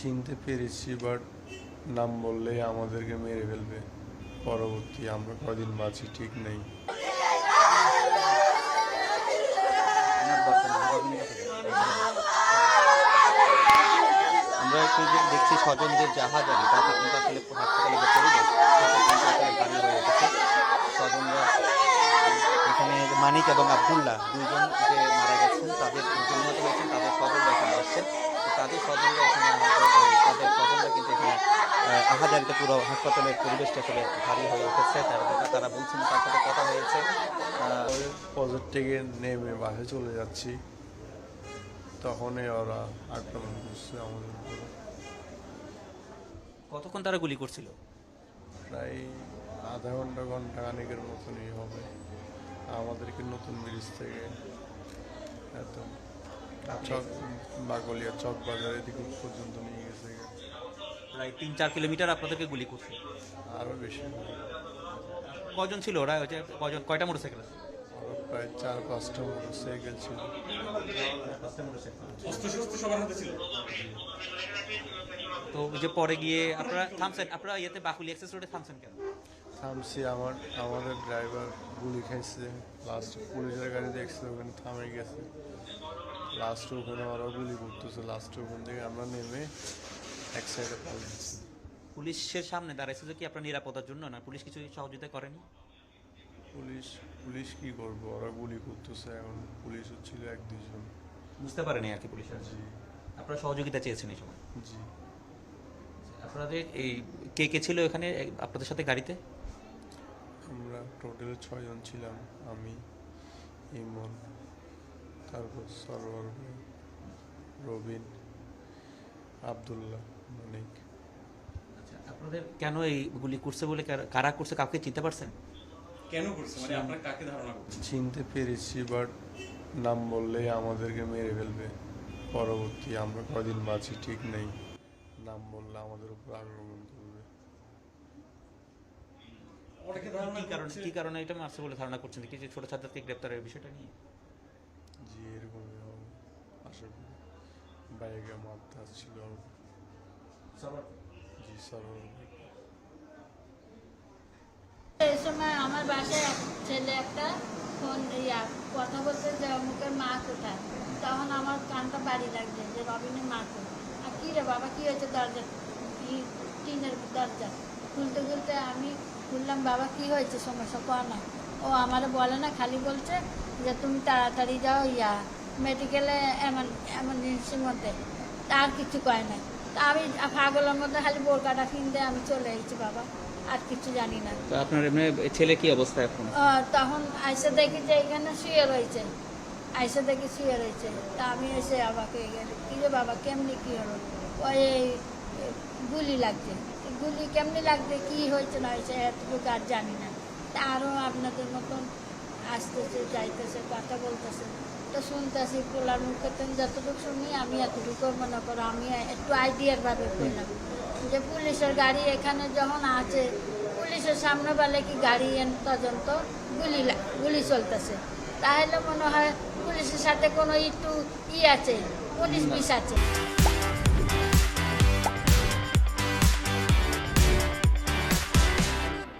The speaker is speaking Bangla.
চিনতে পেরেছি, বাট নাম বললেই আমাদেরকে মেরে ফেলবে। পরবর্তী আমরা কদিন বাঁচি ঠিক নেই। আমরা একটু যে দেখছি স্বজনদের জাহাজারি তাতে কিন্তু আসলে হাসপাতালে যে পরিবেশ সেটা কিন্তু আসলে ভারী হয়ে উঠেছে। স্বজনরা এখানে মানিক এবং আবদুল্লাহ দুইজন যে মারা গেছেন তাদের নিহত হয়েছেন তাদের স্বজনরা এখানে আসছেন। তো তাদের স্বজনরা এখানে তাদের স্বজনরা কিন্তু এখানে আহাজারিতে পুরো হাসপাতালের পরিবেশটা আসলে ভারী হয়ে উঠেছে। তারা বলছেন তার সাথে কথা হয়েছে। প্রজেক্ট থেকে নেমে বাসে চলে যাচ্ছি, তখনই ওরা আক্রমণ করছে আমাদের উপরে। কতক্ষণ তারা গুলি করছিল? প্রায় আধা ঘন্টা খানেকের মতনই হবে। আমাদেরকে নতুন ব্রিজ থেকে এত চক বাগলিয়া চক বাজারের দিকে পর্যন্ত নিয়ে গেছে, প্রায় 3-4 কিলোমিটার আপনাদেরকে গুলি করছে। আরও বেশি হবে। কজন ছিল ওরা? ওই যে কজন, কয়টা মোটরসাইকেল? আরও প্রায় 4-5টা মোটরসাইকেল ছিল। তো ওই যে পরে গিয়ে আপনারা থামছেন, আপনারা ইয়েতে বাকুলি এক্সেস রোডে থামছেন কেন? থামছি, আমাদের ড্রাইভার গুলি খাইছে। লাস্ট পুলিশের গাড়ি দেখছে, ওখানে থামে গেছে। লাস্ট ওখানে ওরা গুলি করতেছে। লাস্ট ওখান থেকে আমরা নেমে এক সাইডে পালাচ্ছি। পুলিশের সামনে দাঁড়াইছে যে কি আপনার নিরাপত্তার জন্য না? পুলিশ কিছু সহযোগিতা করেনি? পুলিশ কি করবো, ওরা গুলি করতেছে। এখন পুলিশ হচ্ছিল 1-2 জন। বুঝতে পারেনি আর কি পুলিশের। জি আপনারা সহযোগিতা চেয়েছেন এই সময়? জি। আপনাদের এই কে কে ছিল এখানে আপনাদের সাথে গাড়িতে? আমরা টোটাল 6 জন ছিলাম। আমি, ইমন, তারপর সরোয়ার ভাই, রবিন, আবদুল্লাহ, মানিক। আচ্ছা, আপনাদের কেন এই গুলি করছে বলে কারা করছে কাউকে চিনতে পারছেন? কেন করছে, মানে আপনারা কাকে ধারণা করছেন? চিনতে পেরেছি, বাট নাম বললেই আমাদেরকে মেরে ফেলবে। পরবর্তী আমরা কদিন বাঁচি ঠিক নেই। নাম বললে আমাদের উপর আক্রমণ করবে। অনেকে ধারণা করছে কি কারণে এটা মারছে বলে ধারণা করছেন? কি যে ছোট ছাত্রকে গ্রেপ্তারের বিষয়টা নিয়ে? জি এরকমই হবে আশা করি। বাইকে মারতে আসছিল। জি সরোয়ার ভাই। এই সময় আমার বাসায় ছেলে একটা ফোন কথা বলতে যে অমুকের মা কোথায়, তখন আমার কানটা বাড়ি লাগছে যে রবিনের মা কোথায়। আর কী রে বাবা কী হয়েছে? দরজা টিনের দরজা খুলতে খুলতে আমি বললাম বাবা কী হয়েছে, সমস্যা কর না। ও আমারে বলে না, খালি বলছে যে তুমি তাড়াতাড়ি যাও মেডিকেলে এমার্জেন্সির মধ্যে। তার কিছু কয় না। তা আমি পাগলের মধ্যে খালি বোরকাটা কিনতে আমি চলে এসেছি বাবা, আর কিছু জানি না। তো আপনার এমনি ছেলে কি অবস্থা এখন? তখন আইসে দেখি যে এখানে শুয়ে রয়েছে, তা আমি এসে বাবাকে কি রে বাবা কেমনি কি হলো? ওই গুলি লাগছে। গুলি কেমনি লাগছে, কি হয়েছে না হয়েছে এতটুকু আর জানি না। তা আরও আপনাদের মতন আসতেছে যাইতেছে কথা বলতেছে, তো শুনতেছি পোলার মুখে যতটুকু শুনি আমি এতটুকু মনে করো আমি একটু আইডিয়ার ভাবে বললাম যে পুলিশের গাড়ি এখানে যখন আছে, পুলিশের সামনে বলে কি গাড়ি পর্যন্ত গুলি চলতেছে, তাহলে মনে হয় পুলিশের সাথে কোনো একটু আছে, পুলিশ বিষ আছে।